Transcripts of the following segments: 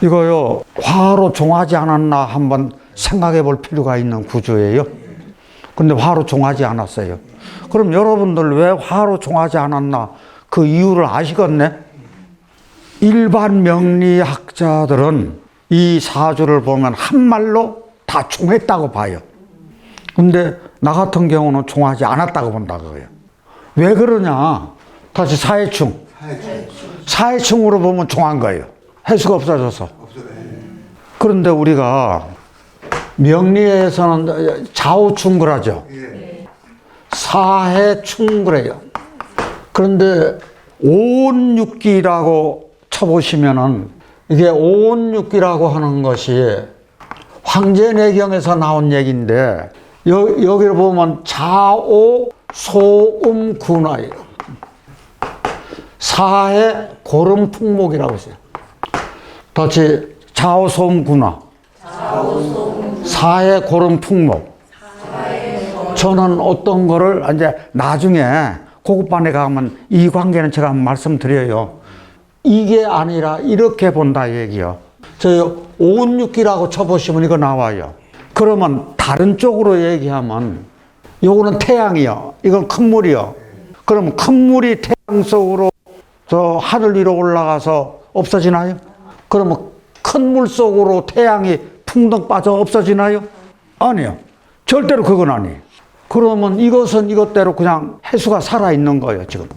이거요, 화로 종하지 않았나 한번 생각해 볼 필요가 있는 구조예요. 근데 화로 종하지 않았어요. 그럼 여러분들 왜 화로 종하지 않았나 그 이유를 아시겠네? 일반 명리학자들은 이 사주를 보면 한 말로 다 종했다고 봐요. 근데 나 같은 경우는 종하지 않았다고 본다고요. 왜 그러냐? 다시 사해충. 사해충으로 보면 종한 거예요. 해수가 없어져서. 그런데 우리가 명리에서는 좌우충굴하죠. 사해충굴해요. 그런데 오온육기라고 쳐보시면은 이게 오온육기라고 하는 것이 황제내경에서 나온 얘기인데 여기를 보면 자오 소음군화예요. 사해 고름풍목이라고 했어요. 다시 자오 소음군화. 사해 고름풍목. 저는 어떤 거를 이제 나중에 고급반에 가면 이 관계는 제가 한번 말씀드려요. 이게 아니라 이렇게 본다 얘기요. 저 오온육기라고 쳐보시면 이거 나와요. 그러면 다른 쪽으로 얘기하면 요거는 태양이요. 이건 큰 물이요. 그럼 큰 물이 태양 속으로 저 하늘 위로 올라가서 없어지나요? 그러면 큰 물 속으로 태양이 풍덩 빠져 없어지나요? 아니요. 절대로 그건 아니에요. 그러면 이것은 이것대로 그냥 해수가 살아있는 거예요, 지금.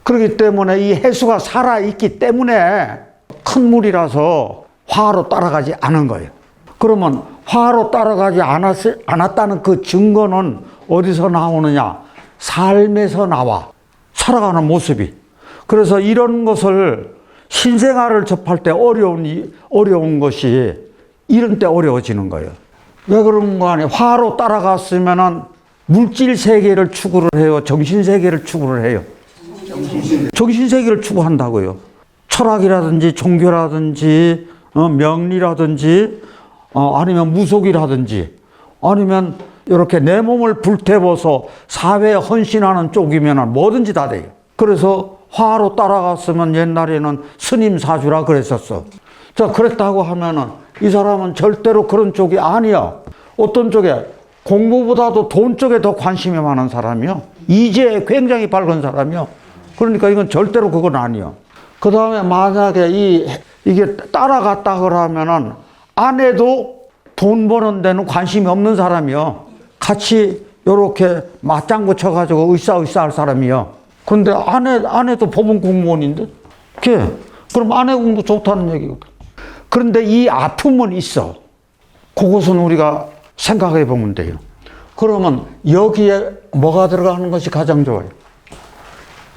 그렇기 때문에 이 해수가 살아있기 때문에 큰 물이라서 화로 따라가지 않은 거예요. 그러면 화로 따라가지 않았다는 그 증거는 어디서 나오느냐? 삶에서 나와. 살아가는 모습이. 그래서 이런 것을 신생아를 접할 때 어려운 것이 이런 때 어려워지는 거예요. 왜 그런 거 아니에요? 화로 따라갔으면은 물질 세계를 추구를 해요? 정신 세계를 추구를 해요? 정신 세계를 추구한다고요. 철학이라든지 종교라든지 명리라든지 아니면 무속이라든지 아니면 이렇게 내 몸을 불태워서 사회에 헌신하는 쪽이면 뭐든지 다 돼요. 그래서 화로 따라갔으면 옛날에는 스님 사주라 그랬었어. 자, 그랬다고 하면은 이 사람은 절대로 그런 쪽이 아니야. 어떤 쪽에? 공부보다도 돈 쪽에 더 관심이 많은 사람이요. 이제에 굉장히 밝은 사람이요. 그러니까 이건 절대로 그건 아니요. 그 다음에 만약에 이게 따라갔다 그러면은 아내도 돈 버는 데는 관심이 없는 사람이요. 같이 요렇게 맞장구 쳐가지고 으쌰으쌰 할 사람이요. 근데 아내도 법원 공무원인데? 그럼 아내 공부 좋다는 얘기거든. 그런데 이 아픔은 있어. 그것은 우리가 생각해 보면 돼요. 그러면 여기에 뭐가 들어가는 것이 가장 좋아요?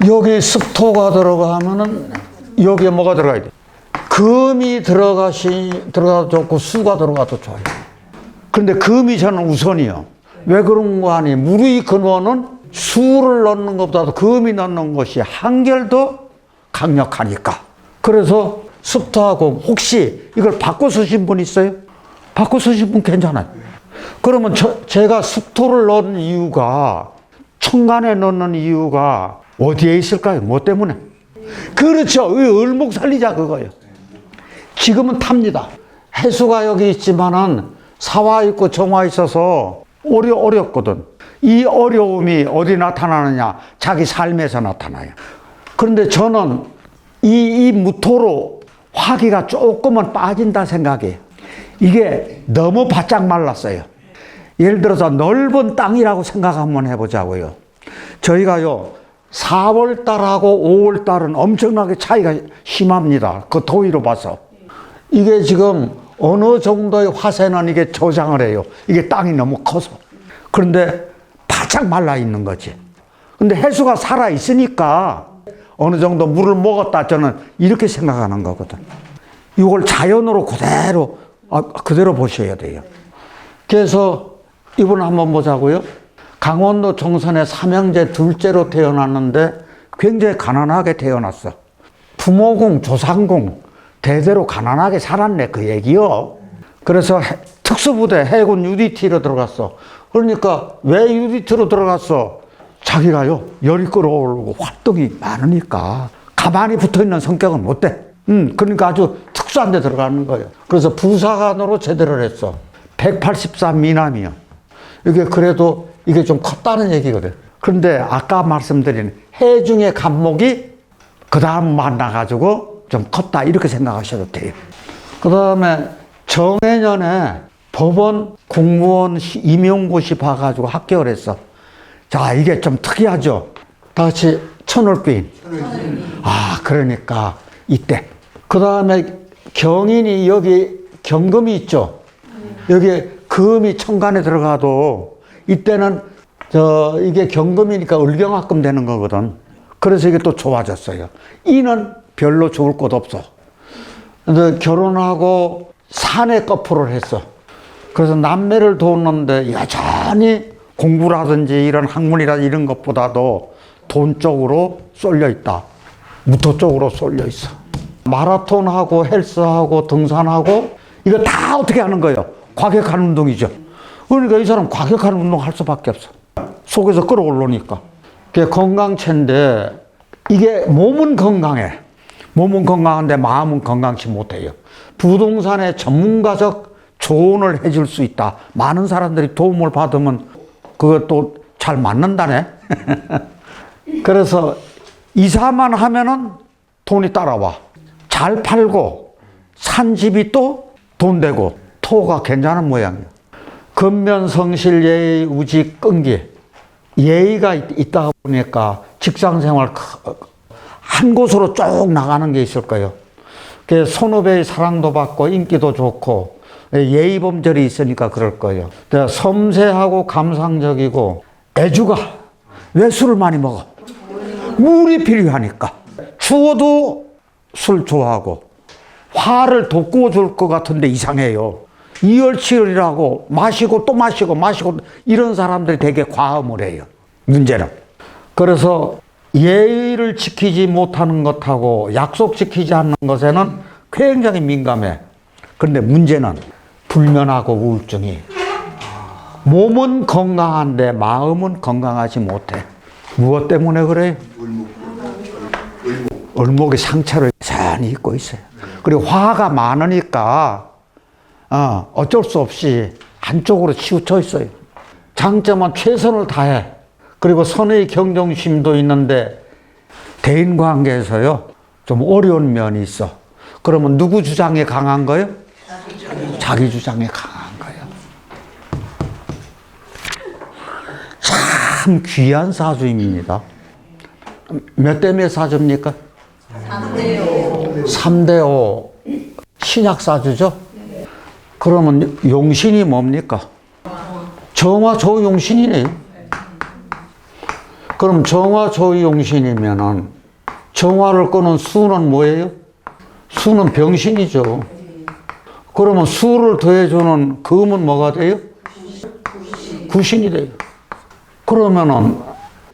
여기 습토가 들어가면은 여기에 뭐가 들어가야 돼? 금이 들어가도 좋고 수가 들어가도 좋아요. 그런데 금이 저는 우선이요. 왜 그런 거 아니? 물의 근원은 수를 넣는 것보다도 금이 넣는 것이 한결더 강력하니까. 그래서 습토하고 혹시 이걸 바꿔 쓰신 분 있어요? 바꿔 쓰신 분 괜찮아요. 그러면 제가 습토를 넣은 이유가, 천간에 넣는 이유가 어디에 있을까요? 뭐 때문에? 그렇죠. 을목 살리자 그거예요. 지금은 탑니다. 해수가 여기 있지만은 사화 있고 정화 있어서 어렵거든. 이 어려움이 어디 나타나느냐? 자기 삶에서 나타나요. 그런데 저는 이 무토로 화기가 조금은 빠진다 생각해요. 이게 너무 바짝 말랐어요. 예를 들어서 넓은 땅이라고 생각 한번 해보자고요. 저희가요 4월달하고 5월달은 엄청나게 차이가 심합니다. 그 더위로 봐서. 이게 지금 어느 정도의 화세는 이게 저장을 해요. 이게 땅이 너무 커서. 그런데 바짝 말라 있는 거지. 근데 해수가 살아 있으니까 어느 정도 물을 먹었다 저는 이렇게 생각하는 거거든. 이걸 자연으로 그대로 보셔야 돼요. 그래서 이분 한번 보자고요. 강원도 정선의 삼형제 둘째로 태어났는데 굉장히 가난하게 태어났어. 부모궁, 조상궁 대대로 가난하게 살았네 그 얘기요. 그래서 특수부대 해군 UDT로 들어갔어. 그러니까 왜 UDT로 들어갔어? 자기가요 열이 끓어오르고 활동이 많으니까 가만히 붙어 있는 성격은 못 돼. 그러니까 아주 특수한 데 들어가는 거예요. 그래서 부사관으로 제대를 했어. 183 미남이요. 이게 그래도 이게 좀 컸다는 얘기거든. 그런데 아까 말씀드린 해중의 간목이 그 다음 만나가지고 좀 컸다 이렇게 생각하셔도 돼요. 그 다음에 정해년에 법원 공무원 임용고시 봐가지고 합격을 했어. 자, 이게 좀 특이하죠. 다 같이 천월귀인. 아, 그러니까 이때. 그 다음에 경인이 여기 경금이 있죠. 여기 금이 천간에 들어가도 이때는 이게 경금이니까 을경합금 되는 거거든. 그래서 이게 또 좋아졌어요. 이는 별로 좋을 것 없어. 근데 결혼하고 사내 커플을 했어. 그래서 남매를 돕는데 여전히 공부라든지 이런 학문이라든지 이런 것보다도 돈 쪽으로 쏠려 있다. 무토 쪽으로 쏠려 있어. 마라톤하고 헬스하고 등산하고 이거 다 어떻게 하는 거예요? 과격한 운동이죠. 그러니까 이 사람 과격한 운동 할 수밖에 없어. 속에서 끌어올르니까. 그게 건강체인데 이게 몸은 건강해. 몸은 건강한데 마음은 건강치 못해요. 부동산의 전문가적 조언을 해줄 수 있다. 많은 사람들이 도움을 받으면 그것도 잘 맞는다네. 그래서 이사만 하면은 돈이 따라와. 잘 팔고 산 집이 또 돈 되고 토가 괜찮은 모양이에요. 근면성실 예의 우직 끈기. 예의가 있다 보니까 직장생활 한 곳으로 쭉 나가는 게 있을 거예요. 선후배의 사랑도 받고 인기도 좋고 예의범절이 있으니까 그럴 거예요. 섬세하고 감상적이고 애주가 왜 술을 많이 먹어? 물이 필요하니까. 추워도 술 좋아하고 화를 돋구어줄 것 같은데 이상해요. 이열치열이라고 마시고 또 마시고 마시고 이런 사람들이 되게 과음을 해요. 문제는. 그래서 예의를 지키지 못하는 것하고 약속 지키지 않는 것에는 굉장히 민감해. 그런데 문제는 불면하고 우울증이. 몸은 건강한데 마음은 건강하지 못해. 무엇 때문에 그래? 을목이 상처를 여전히 입고 있어요. 그리고 화가 많으니까 어쩔 수 없이 한쪽으로 치우쳐 있어요. 장점은 최선을 다해. 그리고 선의 경정심도 있는데 대인관계에서요 좀 어려운 면이 있어. 그러면 누구 주장에 강한 거예요? 자기 주장에 강한 거예요. 참 귀한 사주입니다. 몇 대 몇 사주입니까? 3대5. 3대5 신약 사주죠? 그러면 용신이 뭡니까? 정화 조용신이네. 그럼 정화 조용신이면은 정화를 끄는 수는 뭐예요? 수는 병신이죠. 그러면 수를 더해주는 금은 뭐가 돼요? 구신이 돼요. 그러면은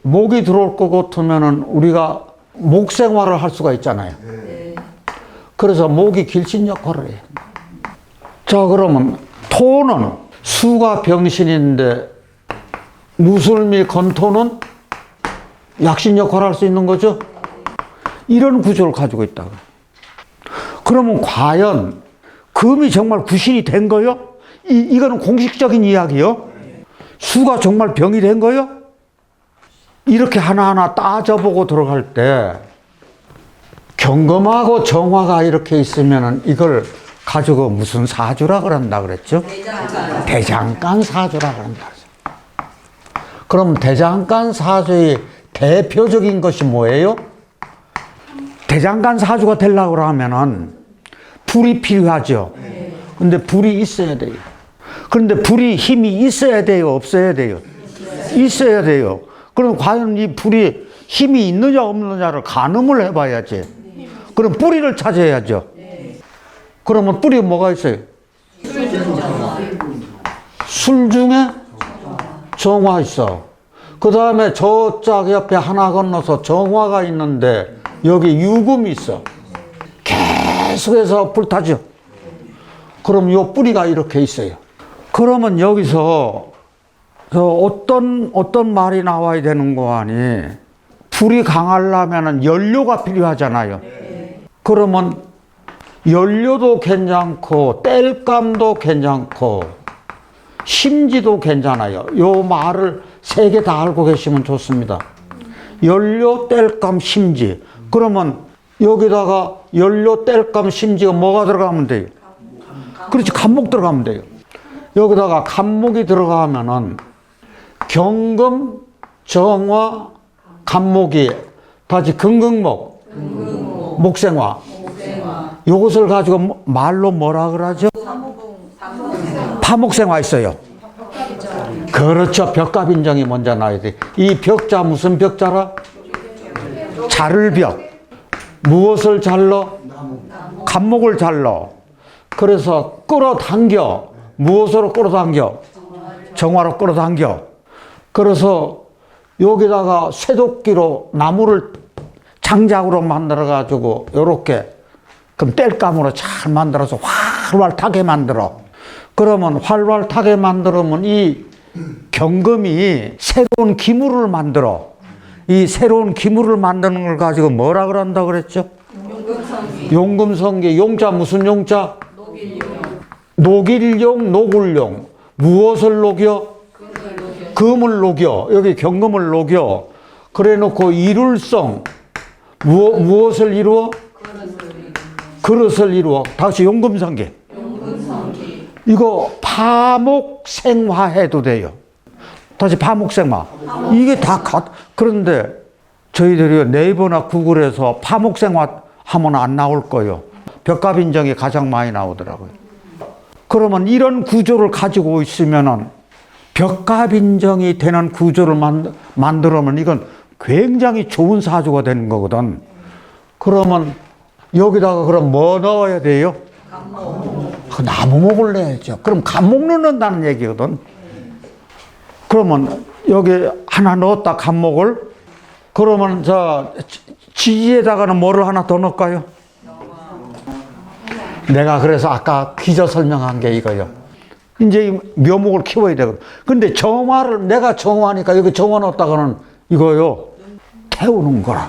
목이 들어올 것 같으면은 우리가 목 생활을 할 수가 있잖아요. 그래서 목이 길신 역할을 해요. 자, 그러면 토는 수가 병신인데 무술미 건토는 약신 역할을 할 수 있는 거죠. 이런 구조를 가지고 있다. 그러면 과연 금이 정말 구신이 된 거요? 이거는 공식적인 이야기요. 수가 정말 병이 된 거요? 이렇게 하나하나 따져보고 들어갈 때 경금하고 정화가 이렇게 있으면 이걸 가지고 무슨 사주라 그런다 그랬죠? 대장간 사주라 그런다. 그럼 대장간 사주의 대표적인 것이 뭐예요? 대장간 사주가 되려고 하면은 불이 필요하죠. 근데 불이 있어야 돼요. 그런데 불이 힘이 있어야 돼요? 없어야 돼요? 있어야 돼요. 그럼 과연 이 불이 힘이 있느냐 없느냐를 가늠을 해봐야지. 그럼 뿌리를 찾아야죠. 그러면 뿌리에 뭐가 있어요? 술 중에 정화 있어. 그 다음에 저짝 옆에 하나 건너서 정화가 있는데 여기 유금이 있어. 계속해서 불타죠. 그럼 요 뿌리가 이렇게 있어요. 그러면 여기서 어떤 말이 나와야 되는 거 아니? 불이 강하려면 연료가 필요하잖아요. 그러면 연료도 괜찮고 땔감도 괜찮고 심지도 괜찮아요. 요 말을 세 개 다 알고 계시면 좋습니다. 연료, 땔감, 심지. 그러면 여기다가 연료, 땔감, 심지가 뭐가 들어가면 돼요? 그렇지, 간목 들어가면 돼요. 여기다가 간목이 들어가면은 경금, 정화, 간목이 다시 금극목, 목생화. 요것을 가지고 말로 뭐라 그러죠? 파목생화 있어요. 그렇죠. 벽갑인정이 먼저 나와야 돼. 이 벽자 무슨 벽자라? 자를 벽. 무엇을 잘러? 간목을 잘러. 그래서 끌어당겨. 무엇으로 끌어당겨? 정화로 끌어당겨. 그래서 여기다가 쇠도끼로 나무를 장작으로 만들어가지고 요렇게 그럼 땔감으로 잘 만들어서 활활 타게 만들어. 그러면 활활 타게 만들면 이 경금이 새로운 기물을 만들어. 이 새로운 기물을 만드는 걸 가지고 뭐라 그런다 그랬죠? 용금성기. 용자 무슨 용자? 녹일용, 녹을용. 무엇을 녹여? 금을 녹여. 여기 경금을 녹여. 그래 놓고 이룰성. 무엇을 이루어? 그릇을 이루어. 다시 용금성기. 이거 파목생화 해도 돼요. 다시 파목생화. 이게 다 그런데 저희들이 네이버나 구글에서 파목생화 하면 안 나올 거예요. 벽갑인정이 가장 많이 나오더라고요. 그러면 이런 구조를 가지고 있으면은 벽갑인정이 되는 구조를 만들면 이건 굉장히 좋은 사주가 되는 거거든. 그러면 여기다가 그럼 뭐 넣어야 돼요? 그 나무목을 넣어야죠. 그럼 간목 넣는다는 얘기거든. 그러면 여기 하나 넣었다 간목을. 그러면 저 지지에다가는 뭐를 하나 더 넣을까요? 내가 그래서 아까 기저 설명한 게 이거요. 이제 묘목을 키워야 되거든. 근데 정화를 내가 정화하니까 여기 정화 넣었다가는 이거요 태우는 거라.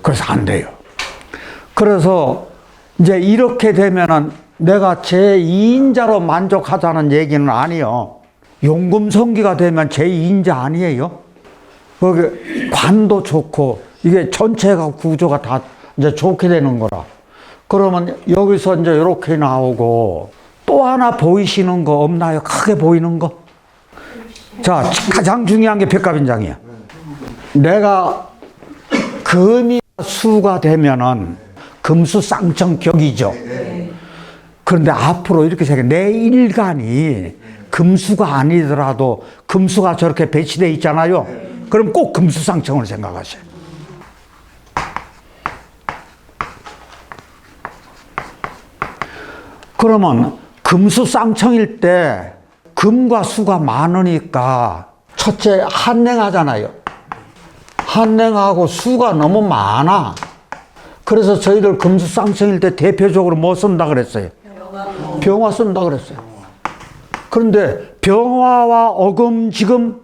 그래서 안 돼요. 그래서 이제 이렇게 되면은 내가 제2인자로 만족하자는 얘기는 아니요. 용금성기가 되면 제2인자 아니에요. 거기 관도 좋고 이게 전체가 구조가 다 이제 좋게 되는 거라. 그러면 여기서 이제 이렇게 나오고 또 하나 보이시는 거 없나요? 크게 보이는 거? 자, 가장 중요한 게 벽갑인장이야. 내가 금이 수가 되면은 금수쌍청격이죠. 그런데 앞으로 이렇게 생각해. 내 일간이 금수가 아니더라도 금수가 저렇게 배치되어 있잖아요. 그럼 꼭 금수쌍청을 생각하세요. 그러면 금수쌍청일 때 금과 수가 많으니까 첫째 한랭하잖아요. 한랭하고 수가 너무 많아. 그래서 저희들 금수쌍청일 때 대표적으로 뭐 쓴다 그랬어요? 병화 쓴다 그랬어요. 그런데 병화와 어금 지금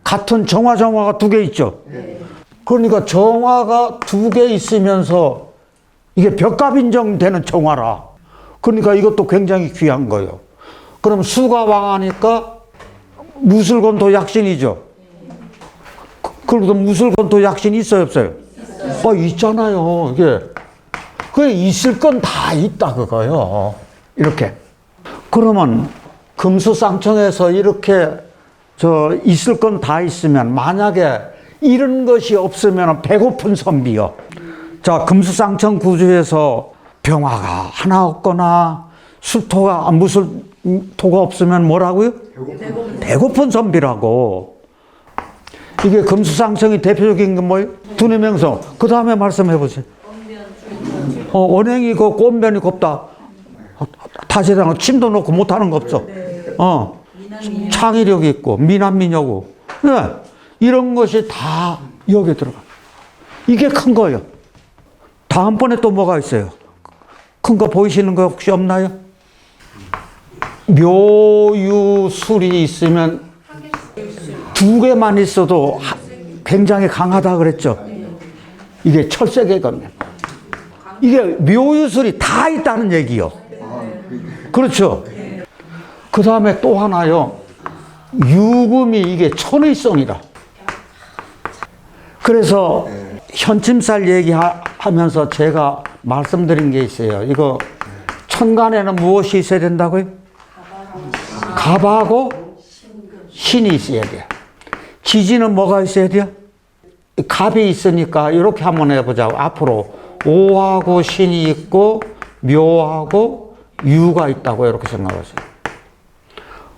같은 정화가 두 개 있죠. 그러니까 정화가 두 개 있으면서 이게 벽갑인정 되는 정화라. 그러니까 이것도 굉장히 귀한 거예요. 그럼 수가 왕하니까 무술권도 약신이죠. 그래도 무술권도 약신이 있어요, 없어요? 있잖아요. 이게 그게 있을 건 다 있다 그거요. 이렇게. 그러면 금수쌍청에서 이렇게 있을 건 다 있으면 만약에 이런 것이 없으면 배고픈 선비요. 자, 금수쌍청 구조에서 병화가 하나 없거나 수토가 무술토가 없으면 뭐라고요? 배고픈 선비라고. 이게 금수쌍청이 대표적인 건 뭐예요? 두뇌명성. 그 다음에 말씀해 보세요. 원행이고 꼰변이 곱다. 다시다가 침도 놓고 못하는 거 없어. 창의력이 있고 미남미녀고. 네. 이런 것이 다 여기 들어가. 이게 큰 거예요. 다음번에 또 뭐가 있어요? 큰 거 보이시는 거 혹시 없나요? 묘유술이 있으면 두 개만 있어도 굉장히 강하다 그랬죠. 이게 철새개거든요. 이게 묘유술이 다 있다는 얘기요. 그렇죠. 그 다음에 또 하나요. 유금이 이게 천의성이다. 그래서 현침살 얘기하면서 제가 말씀드린 게 있어요. 이거 천간에는 무엇이 있어야 된다고요? 갑하고 신이 있어야 돼요. 지지는 뭐가 있어야 돼요? 갑이 있으니까 이렇게 한번 해보자고. 앞으로 오하고 신이 있고 묘하고 유가 있다고 이렇게 생각하세요.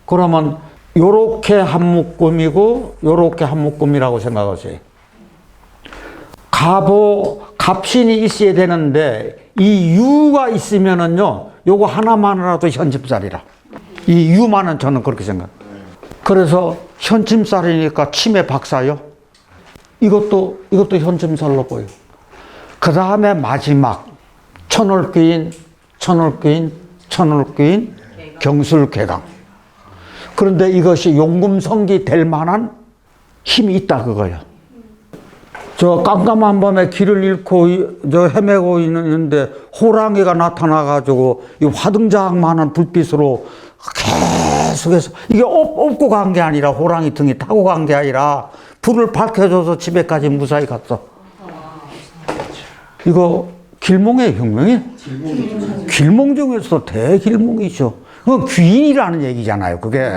그러면 요렇게 한 묶음이고 요렇게 한 묶음이라고 생각하세요. 갑신이 있어야 되는데 이 유가 있으면은요 요거 하나만이라도 현침살이라. 이 유만은 저는 그렇게 생각해요. 그래서 현침살이니까 치매 박사요. 이것도 현침살로 보여요. 그 다음에 마지막 천월귀인, 경술괴강. 그런데 이것이 용금성기 될 만한 힘이 있다 그거예요. 저 깜깜한 밤에 길을 잃고 저 헤매고 있는데 호랑이가 나타나가지고 이 화등자학만한 불빛으로 계속해서 이게 업고 간 게 아니라 호랑이 등이 타고 간 게 아니라 불을 밝혀줘서 집에까지 무사히 갔어. 이거 길몽의 혁명이에요. 길몽 중에서도 대길몽이죠. 그건 귀인이라는 얘기잖아요. 그게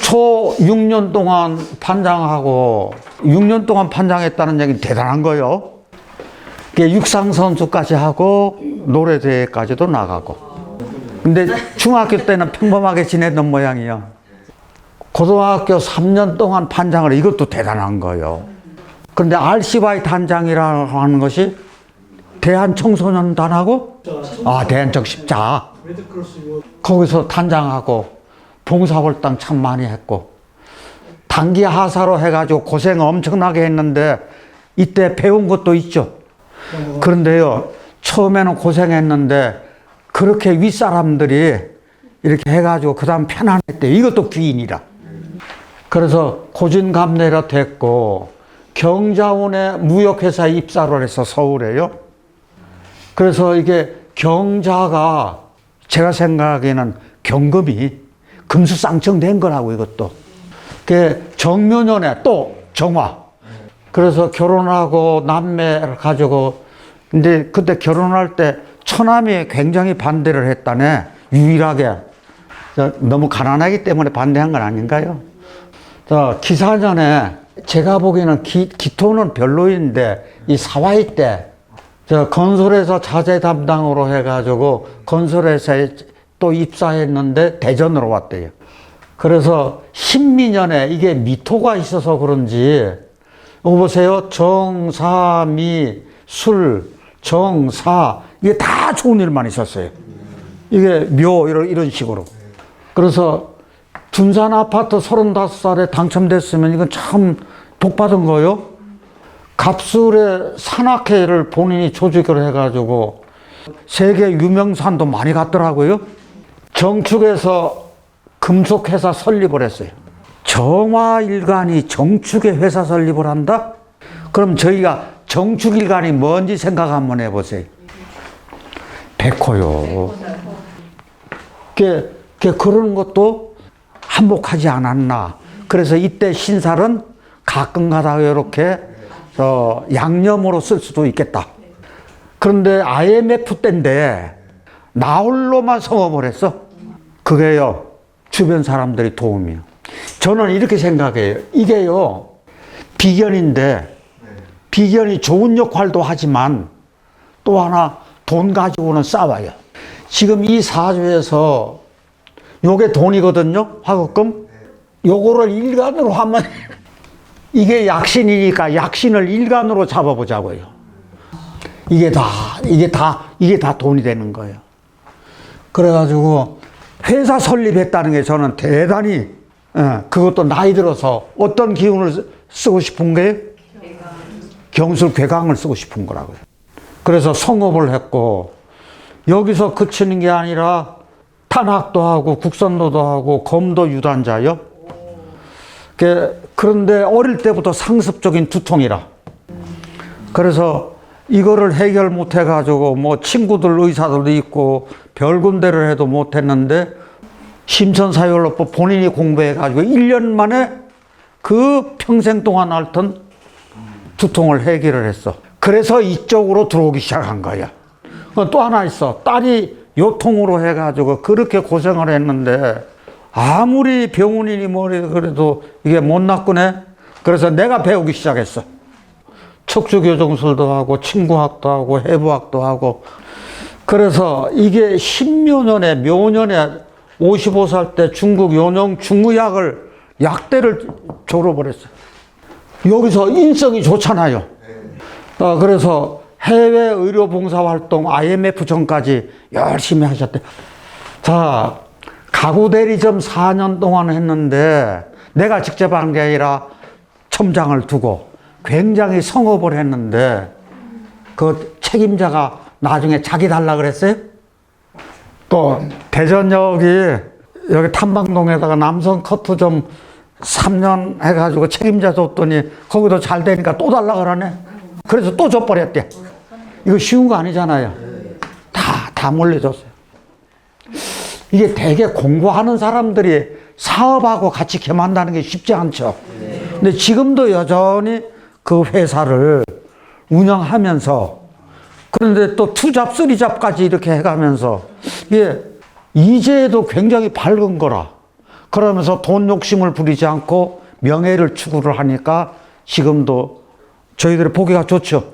초 6년 동안 판장하고 6년 동안 판장했다는 얘기는 대단한 거예요. 육상선수까지 하고 노래대회까지도 나가고. 근데 중학교 때는 평범하게 지내던 모양이요. 고등학교 3년 동안 판장을 이것도 대단한 거예요. 그런데 RCY 단장이라고 하는 것이 대한청소년단하고 대한청십자 거기서 단장하고 봉사활동 참 많이 했고 단기 하사로 해가지고 고생 엄청나게 했는데 이때 배운 것도 있죠. 그런데요 처음에는 고생했는데 그렇게 윗사람들이 이렇게 해가지고 그 다음 편안했대요. 이것도 귀인이라. 그래서 고진감래로 됐고 경자원에 무역회사에 입사를 해서 서울에요. 그래서 이게 경자가 제가 생각하기에는 경금이 금수쌍청된 거라고 이것도. 정묘년에 또 정화. 그래서 결혼하고 남매를 가지고 근데 그때 결혼할 때 처남이 굉장히 반대를 했다네. 유일하게. 너무 가난하기 때문에 반대한 건 아닌가요? 기사년에 제가 보기에는 기토는 별로인데 이 사화이 때 건설회사 자재 담당으로 해가지고 건설회사에 또 입사했는데 대전으로 왔대요. 그래서 신미년에 이게 미토가 있어서 그런지 이거 보세요. 정사미 술 정사 이게 다 좋은 일만 있었어요. 이게 묘 이런 식으로. 그래서 둔산 아파트 35살에 당첨됐으면 이건 참 복받은 거예요. 갑술의 산악회를 본인이 조직을 해가지고 세계 유명산도 많이 갔더라고요. 정축에서 금속회사 설립을 했어요. 정화일간이 정축의 회사 설립을 한다? 그럼 저희가 정축일간이 뭔지 생각 한번 해보세요. 백호요. 그런 것도 한몫하지 않았나. 그래서 이때 신살은 가끔 가다가 이렇게 양념으로 쓸 수도 있겠다. 그런데 IMF 때인데 나홀로만 성업을 했어. 그게요 주변 사람들이 도움이요. 저는 이렇게 생각해요. 이게요 비견인데 비견이 좋은 역할도 하지만 또 하나 돈 가지고는 싸워요. 지금 이 사주에서 요게 돈이거든요. 화급금. 요거를 일간으로 하면 이게 약신이니까 약신을 일간으로 잡아보자고요. 이게 다 돈이 되는 거예요. 그래가지고 회사 설립했다는 게 저는 대단히 그것도 나이 들어서 어떤 기운을 쓰고 싶은 거예요? 경술괴강을 쓰고 싶은 거라고요. 그래서 성업을 했고 여기서 그치는 게 아니라 탄학도 하고 국선도도 하고 검도 유단자요. 그런데 어릴 때부터 상습적인 두통이라. 그래서 이거를 해결 못 해가지고 뭐 친구들 의사들도 있고 별군데를 해도 못 했는데 심천사회원로법 본인이 공부해가지고 1년 만에 그 평생 동안 앓던 두통을 해결을 했어. 그래서 이쪽으로 들어오기 시작한 거야. 또 하나 있어. 딸이 요통으로 해가지고 그렇게 고생을 했는데 아무리 병원이니 뭐니 그래도 이게 못 낫구네. 그래서 내가 배우기 시작했어. 척추교정술도 하고 친구학도 하고 해부학도 하고. 그래서 이게 10몇 년에 묘년에 55살 때 중국 요령 중의학을 약대를 졸업을 했어요. 여기서 인성이 좋잖아요. 그래서 해외 의료 봉사 활동 IMF 전까지 열심히 하셨대. 자, 가구 대리점 4년 동안 했는데 내가 직접 한 게 아니라 첨장을 두고 굉장히 성업을 했는데 그 책임자가 나중에 자기 달라 그랬어요. 또 대전역이 여기 탐방동에다가 남성 커트점 3년 해가지고 책임자 줬더니 거기도 잘 되니까 또 달라 그러네. 그래서 또 줘버렸대. 이거 쉬운 거 아니잖아요. 다 몰려줬어요. 이게 되게 공부하는 사람들이 사업하고 같이 겸한다는 게 쉽지 않죠. 근데 지금도 여전히 그 회사를 운영하면서 그런데 또 투잡, 쓰리잡까지 이렇게 해가면서 이게 이제도 굉장히 밝은 거라. 그러면서 돈 욕심을 부리지 않고 명예를 추구를 하니까 지금도 저희들의 보기가 좋죠.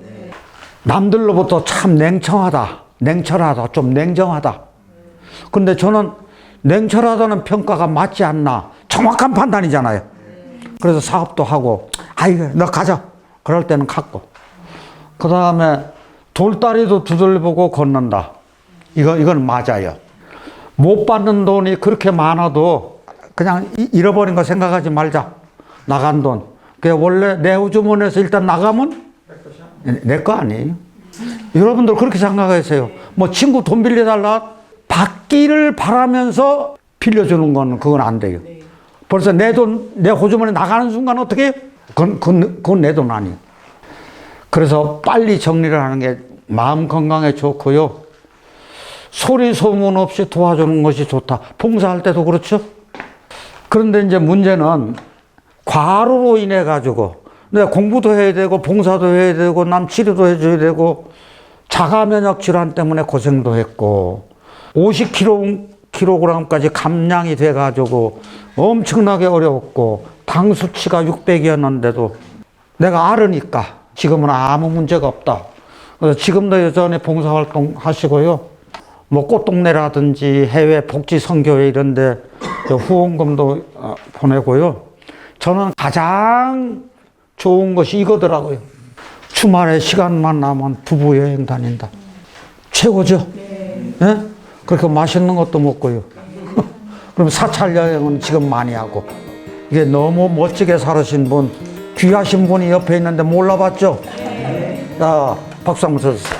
남들로부터 참 냉철하다, 좀 냉정하다. 근데 저는 냉철하다는 평가가 맞지 않나. 정확한 판단이잖아요. 그래서 사업도 하고, 아이고, 너 가자. 그럴 때는 갔고. 그 다음에 돌다리도 두들보고 걷는다. 이건 맞아요. 못 받는 돈이 그렇게 많아도 그냥 잃어버린 거 생각하지 말자. 나간 돈. 그게 원래 내 우주머니에서 일단 나가면 내 거 아니에요. 여러분들 그렇게 생각하세요. 뭐 친구 돈 빌려달라 받기를 바라면서 빌려주는 건 그건 안 돼요. 벌써 내 돈, 내 호주머니 나가는 순간 어떻게 해요? 그건 내 돈 아니에요. 그래서 빨리 정리를 하는 게 마음 건강에 좋고요. 소리 소문 없이 도와주는 것이 좋다. 봉사할 때도 그렇죠. 그런데 이제 문제는 과로로 인해 가지고 내가 공부도 해야 되고 봉사도 해야 되고 남 치료도 해줘야 되고 자가 면역 질환 때문에 고생도 했고 50kg까지 감량이 돼 가지고 엄청나게 어려웠고 당 수치가 600이었는데도 내가 앓으니까 지금은 아무 문제가 없다. 그래서 지금도 여전히 봉사활동 하시고요. 뭐 꽃동네라든지 해외 복지 선교회 이런데 후원금도 보내고요. 저는 가장 좋은 것이 이거더라고요. 주말에 시간만 나면 부부 여행 다닌다. 최고죠? 네? 그렇게 맛있는 것도 먹고요. 그럼 사찰 여행은 지금 많이 하고. 이게 너무 멋지게 살으신 분, 귀하신 분이 옆에 있는데 몰라봤죠? 자, 박수 한번 쳐주세요.